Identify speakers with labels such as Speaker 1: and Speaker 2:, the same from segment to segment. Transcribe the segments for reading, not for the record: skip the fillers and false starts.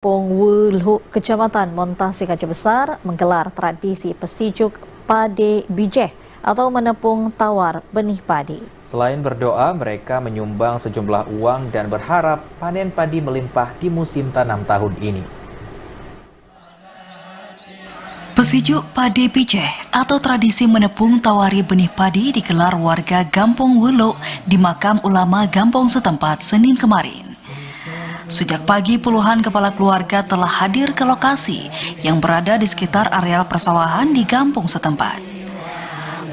Speaker 1: Wulhu, Kecamatan Montasi Aceh Besar menggelar tradisi pesijuk pade bijeh atau menepung tawar benih padi.
Speaker 2: Selain berdoa, mereka menyumbang sejumlah uang dan berharap panen padi melimpah di musim tanam tahun ini.
Speaker 3: Pesijuk pade bijeh atau tradisi menepung tawari benih padi digelar warga Gampong Wulhu di makam ulama Gampong setempat Senin kemarin. Sejak pagi, puluhan kepala keluarga telah hadir ke lokasi yang berada di sekitar areal persawahan di kampung setempat.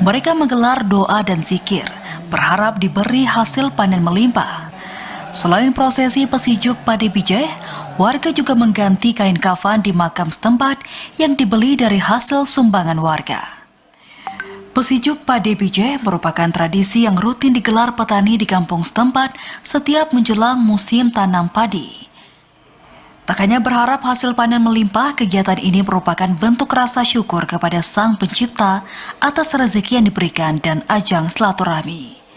Speaker 3: Mereka menggelar doa dan zikir, berharap diberi hasil panen melimpah. Selain prosesi pesijuk pade bijeh, warga juga mengganti kain kafan di makam setempat yang dibeli dari hasil sumbangan warga. Pesijuk pade bijeh merupakan tradisi yang rutin digelar petani di kampung setempat setiap menjelang musim tanam padi. Tak hanya berharap hasil panen melimpah, kegiatan ini merupakan bentuk rasa syukur kepada Sang Pencipta atas rezeki yang diberikan dan ajang silaturahmi.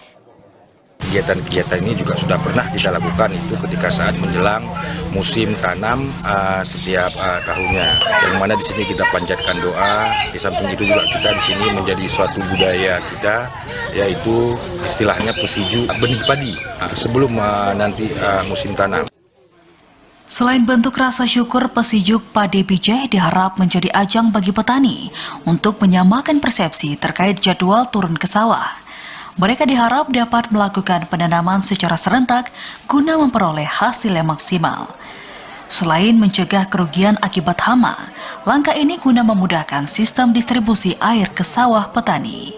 Speaker 4: Kegiatan-kegiatan ini juga sudah pernah kita lakukan itu ketika saat menjelang musim tanam setiap tahunnya. Yang mana di sini kita panjatkan doa, di samping itu juga kita di sini menjadi suatu budaya kita, yaitu istilahnya pesiju benih padi sebelum nanti musim tanam.
Speaker 3: Selain bentuk rasa syukur, pesijuk pade bijeh diharap menjadi ajang bagi petani untuk menyamakan persepsi terkait jadwal turun ke sawah. Mereka diharap dapat melakukan penanaman secara serentak guna memperoleh hasil yang maksimal. Selain mencegah kerugian akibat hama, langkah ini guna memudahkan sistem distribusi air ke sawah petani.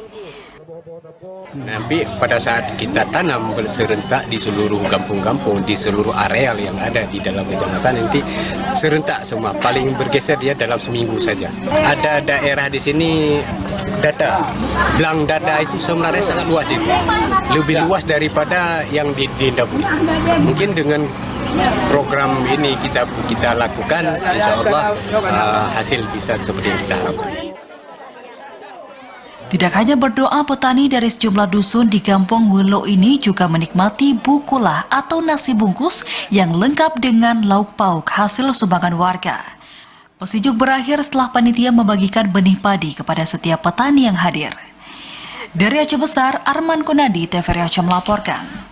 Speaker 5: Nanti pada saat kita tanam serentak di seluruh kampung-kampung, di seluruh areal yang ada di dalam kecamatan, nanti serentak semua, paling bergeser dia dalam seminggu saja. Ada daerah di sini belang dada itu sebenarnya sangat luas itu, lebih luas daripada yang di Dapuri. Mungkin dengan program ini kita lakukan, insya Allah hasil bisa seperti yang kita harapkan.
Speaker 3: Tidak hanya berdoa, petani dari sejumlah dusun di Kampung Wulhu ini juga menikmati bukulah atau nasi bungkus yang lengkap dengan lauk pauk hasil sumbangan warga. Pesijuk berakhir setelah panitia membagikan benih padi kepada setiap petani yang hadir. Dari Aceh Besar, Arman Kunadi, TVRI Aceh melaporkan.